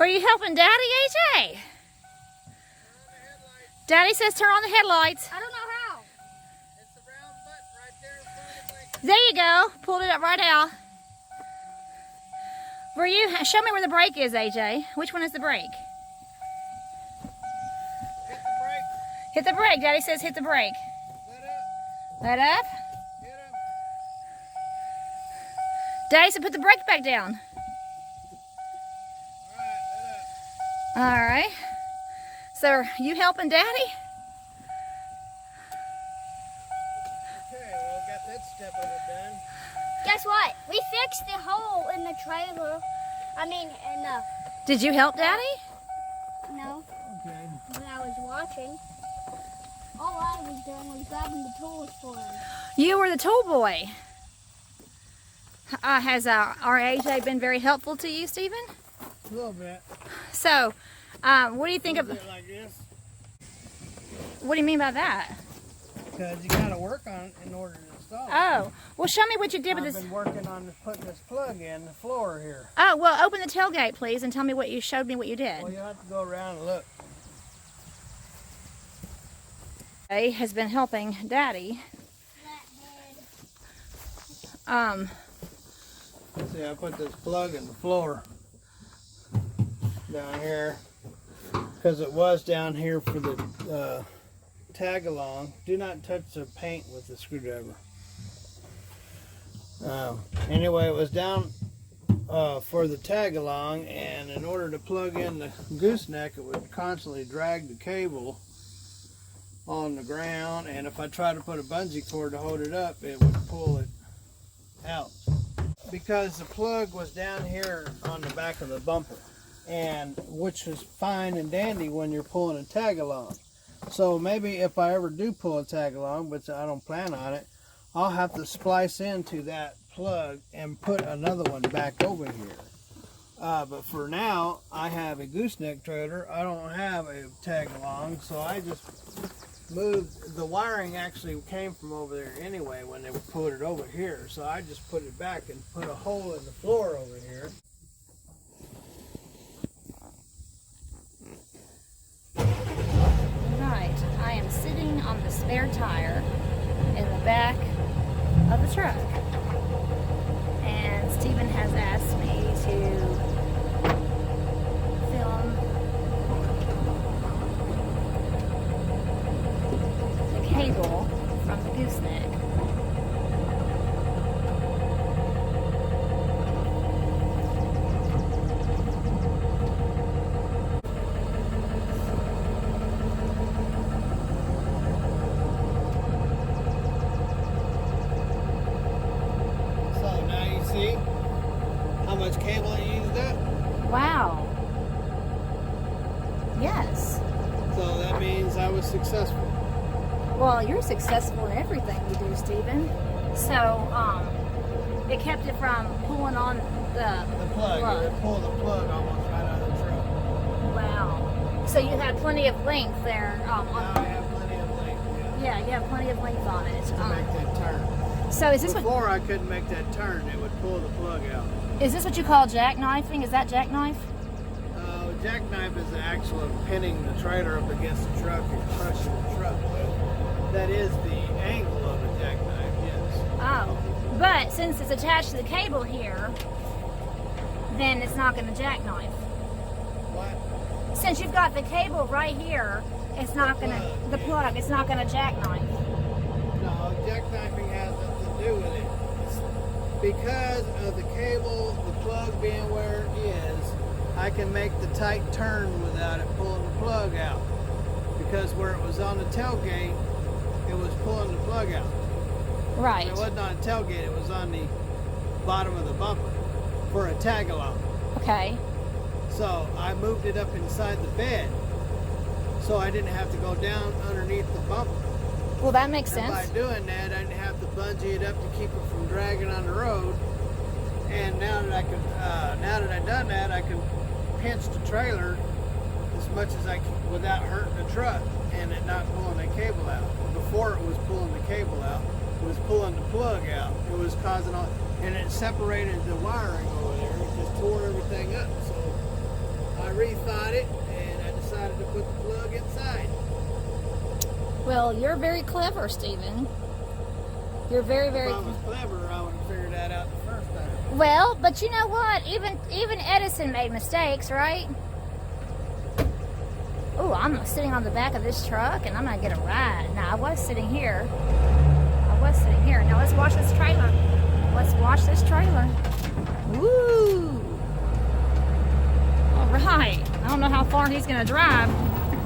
Are you helping Daddy, AJ? Daddy says turn on the headlights. I don't know how. It's the round button right there in front of the brake. There you go. Pulled it up right out. Show me where the brake is, AJ. Which one is the brake? Hit the brake. Hit the brake. Daddy says hit the brake. Let up. Let up. Hit him. Daddy said put the brake back down. All right, let up. All right. So are you helping Daddy? Okay, well, got that step of it done. Guess what? We fixed the hole in the trailer. I mean, in the... Did you help Daddy? No, Okay. when I was watching. All I was doing was grabbing the tools for him. You were the tool boy. Has our AJ been very helpful to you, Stephen? A little bit. So, what do you think of? Is it like this? What do you mean by that? Because you got to work on it in order to install it. Oh, well, show me what you did with I've this. been working on putting this plug in the floor here. Oh, well, open the tailgate, please, and tell me what you showed me. What you did. Well, you have to go around and look. AJ has been helping Daddy. See, I put this plug in the floor down here because it was down here for the tag along. Do not touch the paint with the screwdriver. Anyway, it was down for the tag along, and in order to plug in the gooseneck, it would constantly drag the cable on the ground, and if I tried to put a bungee cord to hold it up, it would pull it out. Because the plug was down here on the back of the bumper, and which is fine and dandy when you're pulling a tag along. So maybe if I ever do pull a tag along, but I don't plan on it, I'll have to splice into that plug and put another one back over here. But for now, I have a gooseneck trailer. I don't have a tag along, so I just moved. The wiring actually came from over there anyway when they put it over here, so I just put it back and put a hole in the floor over here. Right, I am sitting on the spare tire in the back of the truck, and Stephen has asked me to film the cable from the gooseneck. So now you see how much cable I used up. Wow. Yes. So that means I was successful. Well, you're successful in everything you do, Stephen. So, it kept it from pulling on the plug. It pulled the plug almost right out of the truck. Wow. So you had plenty of length there. Now I have plenty of length. Yeah, you have plenty of length on it. To make that turn. So is this Before I couldn't make that turn, it would pull the plug out. is this what you call jackknifing? Is that jackknife? Jackknife is the actual pinning the trailer up against the truck and crushing the truck. That is the angle of a jackknife, yes. Oh, but since it's attached to the cable here, then it's not going to jackknife. What? Since you've got the cable right here, it's not going to, the plug, it's not going to jackknife. No, jackknifing has nothing to do with it. It's because of the cable, the plug being where it is, I can make the tight turn without it pulling the plug out. Because where it was on the tailgate, it was pulling the plug out. Right. It wasn't on the tailgate, it was on the bottom of the bumper for a tag along. Okay. So I moved it up inside the bed so I didn't have to go down underneath the bumper. Well, that makes And by sense. doing that, I didn't have to bungee it up to keep it from dragging on the road. And now that I've done that, I can pinch the trailer as much as I can without hurting the truck and it not pulling the cable out. Before it was pulling the cable out, it was pulling the plug out. It was causing and it separated the wiring over there. It just tore everything up. So I rethought it, and I decided to put the plug inside. Well, you're very clever, Stephen. You're very, very. If I was clever, I would have figured that out the first time. Well, but you know what? Even Edison made mistakes, right? Oh, I'm sitting on the back of this truck, and I'm gonna get a ride. Now, I was sitting here. Now let's watch this trailer. Let's watch this trailer. Woo! All right. I don't know how far he's gonna drive.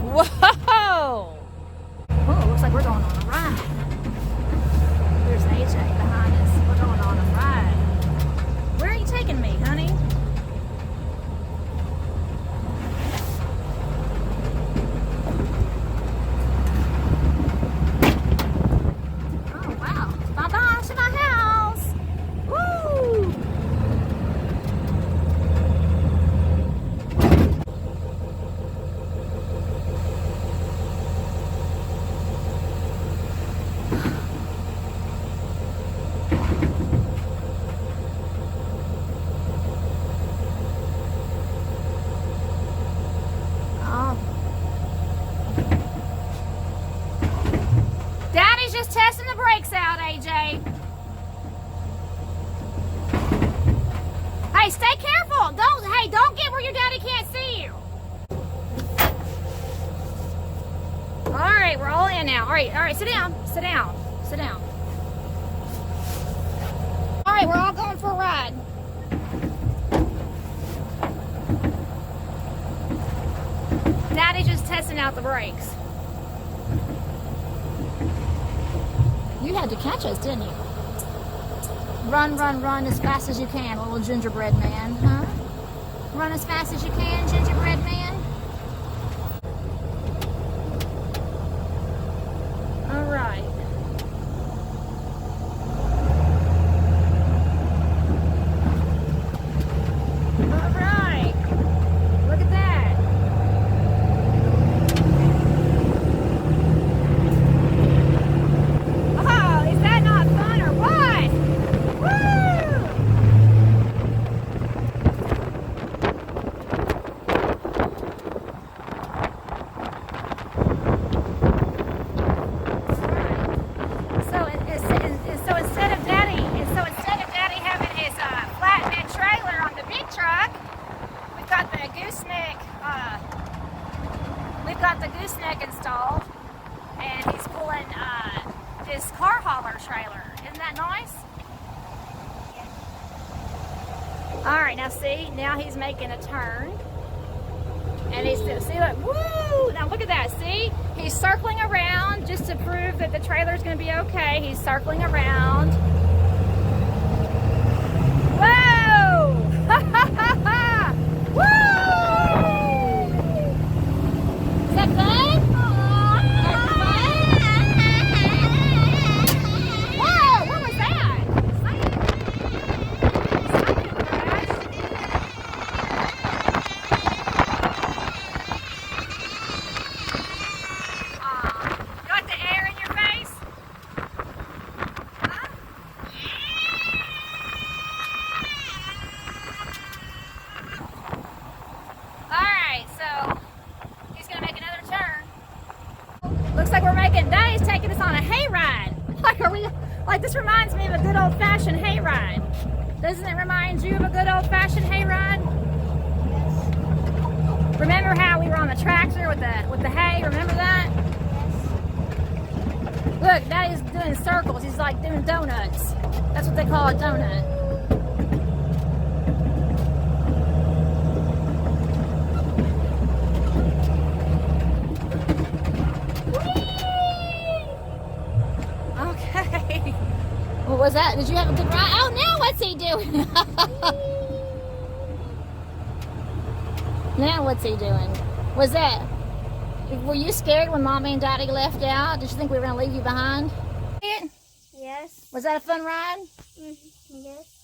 Whoa! Oh, looks like we're going on a ride. There's AJ behind us. We're going on a ride. Where are you taking me, honey? Oh, wow. Bye-bye to my house. Woo! Daddy's just testing the brakes out, AJ. Hey, stay careful. Don't get where your daddy can't see you. All right, we're all in now. All right, sit down. All right, we're all going for a ride. Daddy's just testing out the brakes. You had to catch us, didn't you? Run as fast as you can, little gingerbread man, huh? Run as fast as you can, gingerbread man. All right. All right. Look at that. Oh, is that not fun or what? Woo! So instead of Daddy having his flatbed trailer on the big truck, we've got the gooseneck. We've got the gooseneck installed, and he's pulling this car hauler trailer. Isn't that nice? All right, now see, now he's making a turn, and he's see, look, woo! Now look at that. See, he's circling around just to prove that the trailer's going to be okay. He's circling around. Whoa! Woo! Is that fun? Whoa! What was that? Got the air in your face? Huh? Alright, so he's gonna make another turn. Looks like Daddy's taking us on a hayride. Like this reminds me of a good old-fashioned hayride. Doesn't it remind you of a good old-fashioned hayride? Yes. Remember how we were on the tractor with the hay? Remember that? Look, Daddy's doing circles. He's like doing donuts. That's what they call a donut. Okay. What was that? Did you have a good ride? Oh, now what's he doing? Now what's he doing? Was that... Were you scared when Mommy and Daddy left out? Did you think we were going to leave you behind? Yes. Was that a fun ride? Yes.